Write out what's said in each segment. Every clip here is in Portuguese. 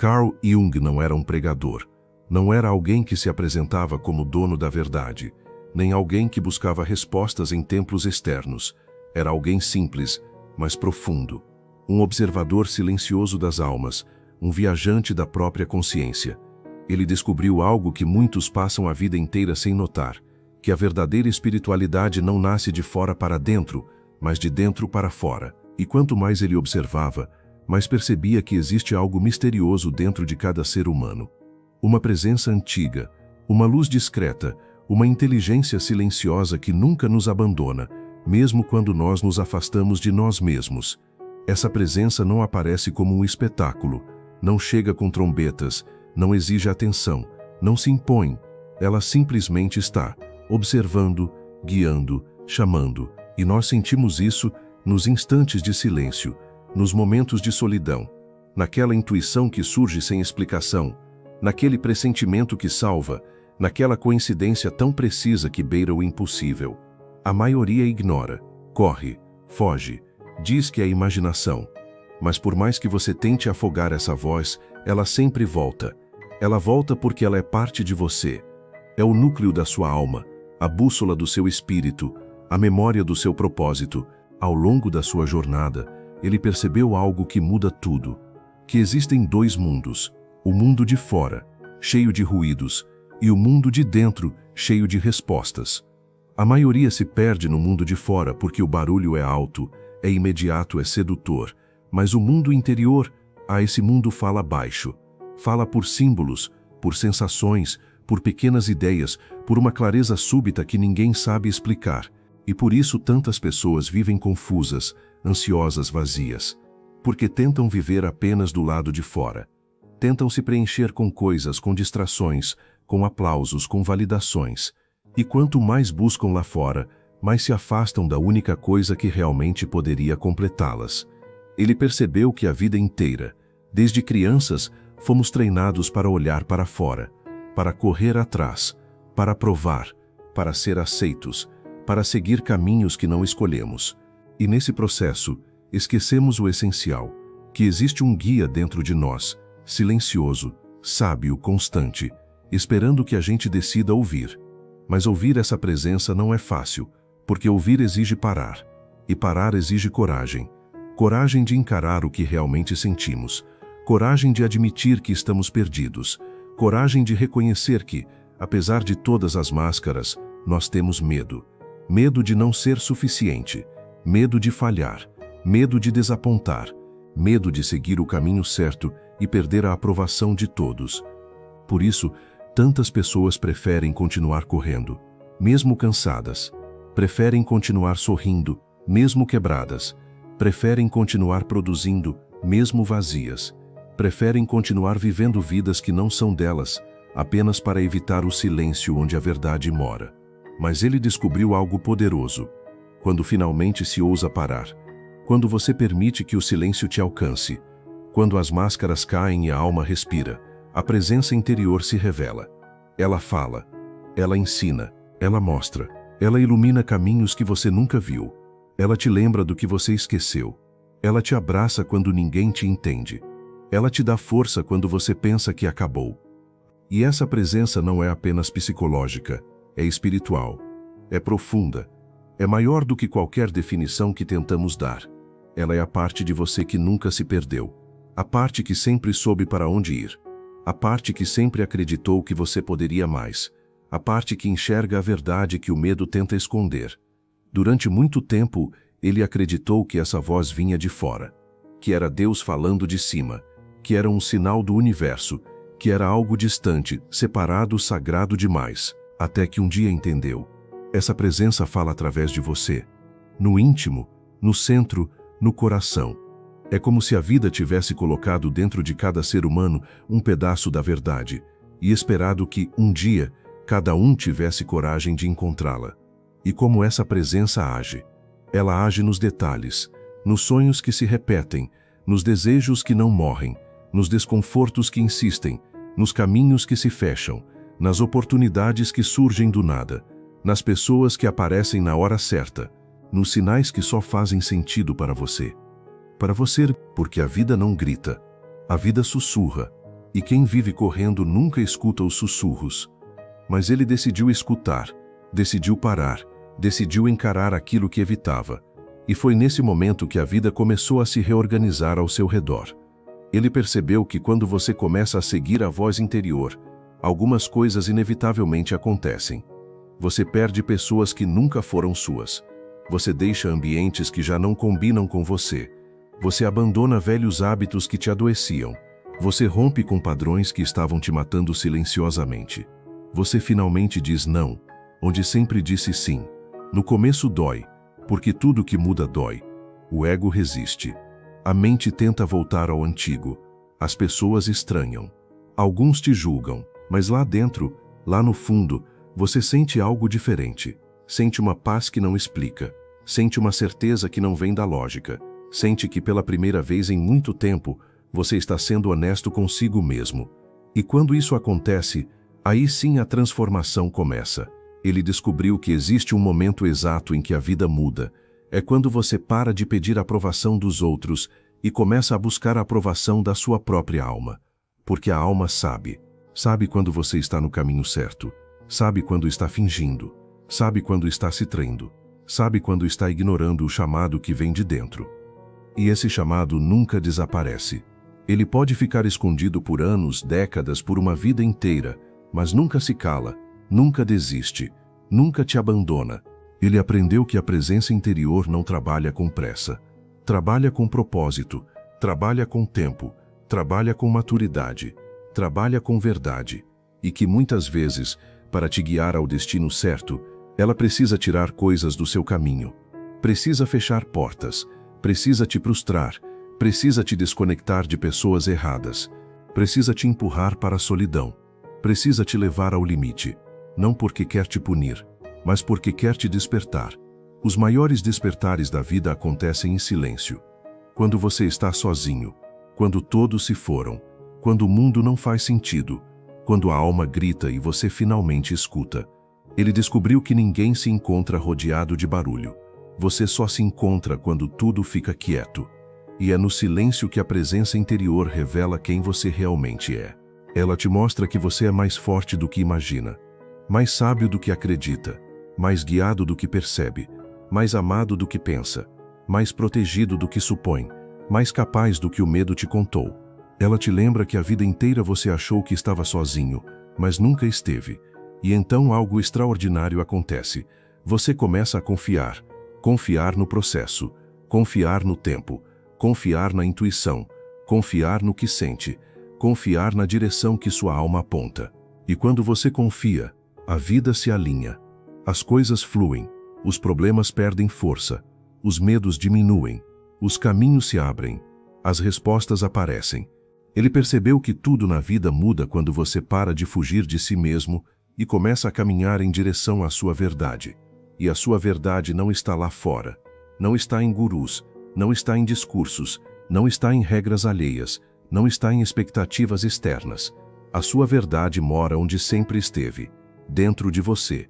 Carl Jung não era um pregador. Não era alguém que se apresentava como dono da verdade, nem alguém que buscava respostas em templos externos. Era alguém simples, mas profundo. Um observador silencioso das almas, um viajante da própria consciência. Ele descobriu algo que muitos passam a vida inteira sem notar, que a verdadeira espiritualidade não nasce de fora para dentro, mas de dentro para fora. E quanto mais ele observava, mais percebia que existe algo misterioso dentro de cada ser humano. Uma presença antiga, uma luz discreta, uma inteligência silenciosa que nunca nos abandona, mesmo quando nós nos afastamos de nós mesmos. Essa presença não aparece como um espetáculo, não chega com trombetas, não exige atenção, não se impõe. Ela simplesmente está, observando, guiando, chamando. E nós sentimos isso nos instantes de silêncio, nos momentos de solidão, naquela intuição que surge sem explicação, naquele pressentimento que salva, naquela coincidência tão precisa que beira o impossível. A maioria ignora, corre, foge, diz que é imaginação. Mas por mais que você tente afogar essa voz, ela sempre volta. Ela volta porque ela é parte de você. É o núcleo da sua alma, a bússola do seu espírito, a memória do seu propósito. Ao longo da sua jornada, ele percebeu algo que muda tudo. Que existem dois mundos. O mundo de fora, cheio de ruídos, e o mundo de dentro, cheio de respostas. A maioria se perde no mundo de fora porque o barulho é alto, é imediato, é sedutor. Mas o mundo interior, esse mundo fala baixo. Fala por símbolos, por sensações, por pequenas ideias, por uma clareza súbita que ninguém sabe explicar. E por isso tantas pessoas vivem confusas, ansiosas, vazias. Porque tentam viver apenas do lado de fora. Tentam se preencher com coisas, com distrações, com aplausos, com validações. E quanto mais buscam lá fora, mais se afastam da única coisa que realmente poderia completá-las. Ele percebeu que a vida inteira, desde crianças, fomos treinados para olhar para fora, para correr atrás, para provar, para ser aceitos, para seguir caminhos que não escolhemos. E nesse processo, esquecemos o essencial, que existe um guia dentro de nós, silencioso, sábio, constante, esperando que a gente decida ouvir. Mas ouvir essa presença não é fácil, porque ouvir exige parar, e parar exige coragem. Coragem de encarar o que realmente sentimos, coragem de admitir que estamos perdidos, coragem de reconhecer que, apesar de todas as máscaras, nós temos medo. Medo de não ser suficiente, medo de falhar, medo de desapontar, medo de seguir o caminho certo e perder a aprovação de todos. Por isso, tantas pessoas preferem continuar correndo, mesmo cansadas. Preferem continuar sorrindo, mesmo quebradas. Preferem continuar produzindo, mesmo vazias. Preferem continuar vivendo vidas que não são delas, apenas para evitar o silêncio onde a verdade mora. Mas ele descobriu algo poderoso. Quando finalmente se ousa parar. Quando você permite que o silêncio te alcance. Quando as máscaras caem e a alma respira, a presença interior se revela. Ela fala, ela ensina, ela mostra, ela ilumina caminhos que você nunca viu. Ela te lembra do que você esqueceu. Ela te abraça quando ninguém te entende. Ela te dá força quando você pensa que acabou. E essa presença não é apenas psicológica, é espiritual, é profunda, é maior do que qualquer definição que tentamos dar. Ela é a parte de você que nunca se perdeu, a parte que sempre soube para onde ir, a parte que sempre acreditou que você poderia mais, a parte que enxerga a verdade que o medo tenta esconder. Durante muito tempo, ele acreditou que essa voz vinha de fora, que era Deus falando de cima, que era um sinal do universo, que era algo distante, separado, sagrado demais, até que um dia entendeu. Essa presença fala através de você, no íntimo, no centro, no coração. É como se a vida tivesse colocado dentro de cada ser humano um pedaço da verdade e esperado que, um dia, cada um tivesse coragem de encontrá-la. E como essa presença age? Ela age nos detalhes, nos sonhos que se repetem, nos desejos que não morrem, nos desconfortos que insistem, nos caminhos que se fecham, nas oportunidades que surgem do nada, nas pessoas que aparecem na hora certa, nos sinais que só fazem sentido para você. Para você, porque a vida não grita, a vida sussurra, E quem vive correndo nunca escuta os sussurros. Mas ele decidiu escutar, decidiu parar, decidiu encarar aquilo que evitava. E foi nesse momento que a vida começou a se reorganizar ao seu redor. Ele percebeu que quando você começa a seguir a voz interior, algumas coisas inevitavelmente acontecem. Você perde pessoas que nunca foram suas. Você deixa ambientes que já não combinam com você. Você abandona velhos hábitos que te adoeciam. Você rompe com padrões que estavam te matando silenciosamente. Você finalmente diz não, onde sempre disse sim. No começo dói, porque tudo que muda dói. O ego resiste. A mente tenta voltar ao antigo. As pessoas estranham. Alguns te julgam, mas lá dentro, lá no fundo, você sente algo diferente. Sente uma paz que não explica. Sente uma certeza que não vem da lógica. Sente que pela primeira vez em muito tempo, você está sendo honesto consigo mesmo. E quando isso acontece, aí sim a transformação começa. Ele descobriu que existe um momento exato em que a vida muda. É quando você para de pedir a aprovação dos outros e começa a buscar a aprovação da sua própria alma. Porque a alma sabe. Sabe quando você está no caminho certo. Sabe quando está fingindo. Sabe quando está se traindo. Sabe quando está ignorando o chamado que vem de dentro. E esse chamado nunca desaparece. Ele pode ficar escondido por anos, décadas, por uma vida inteira, mas nunca se cala, nunca desiste, nunca te abandona. Ele aprendeu que a presença interior não trabalha com pressa. Trabalha com propósito, trabalha com tempo, trabalha com maturidade, trabalha com verdade. E que muitas vezes, para te guiar ao destino certo, ela precisa tirar coisas do seu caminho. Precisa fechar portas, precisa te frustrar, precisa te desconectar de pessoas erradas, precisa te empurrar para a solidão, precisa te levar ao limite, não porque quer te punir, mas porque quer te despertar. Os maiores despertares da vida acontecem em silêncio. Quando você está sozinho, quando todos se foram, quando o mundo não faz sentido, quando a alma grita e você finalmente escuta. Ele descobriu que ninguém se encontra rodeado de barulho. Você só se encontra quando tudo fica quieto. E é no silêncio que a presença interior revela quem você realmente é. Ela te mostra que você é mais forte do que imagina, mais sábio do que acredita, mais guiado do que percebe, mais amado do que pensa, mais protegido do que supõe, mais capaz do que o medo te contou. Ela te lembra que a vida inteira você achou que estava sozinho, mas nunca esteve. E então algo extraordinário acontece. Você começa a confiar. Confiar no processo, confiar no tempo, confiar na intuição, confiar no que sente, confiar na direção que sua alma aponta. E quando você confia, a vida se alinha. As coisas fluem, os problemas perdem força, os medos diminuem, os caminhos se abrem, as respostas aparecem. Ele percebeu que tudo na vida muda quando você para de fugir de si mesmo e começa a caminhar em direção à sua verdade. E a sua verdade não está lá fora, não está em gurus, não está em discursos, não está em regras alheias, não está em expectativas externas. A sua verdade mora onde sempre esteve, dentro de você.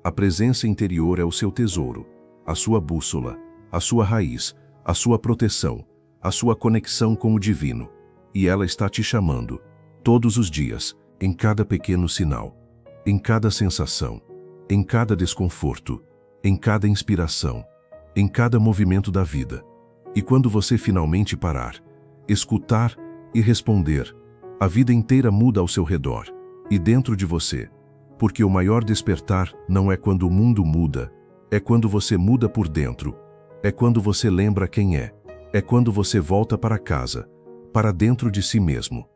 A presença interior é o seu tesouro, a sua bússola, a sua raiz, a sua proteção, a sua conexão com o divino. E ela está te chamando, todos os dias, em cada pequeno sinal, em cada sensação, em cada desconforto, em cada inspiração, em cada movimento da vida. E quando você finalmente parar, escutar e responder, a vida inteira muda ao seu redor e dentro de você. Porque o maior despertar não é quando o mundo muda, é quando você muda por dentro, é quando você lembra quem é quando você volta para casa, para dentro de si mesmo.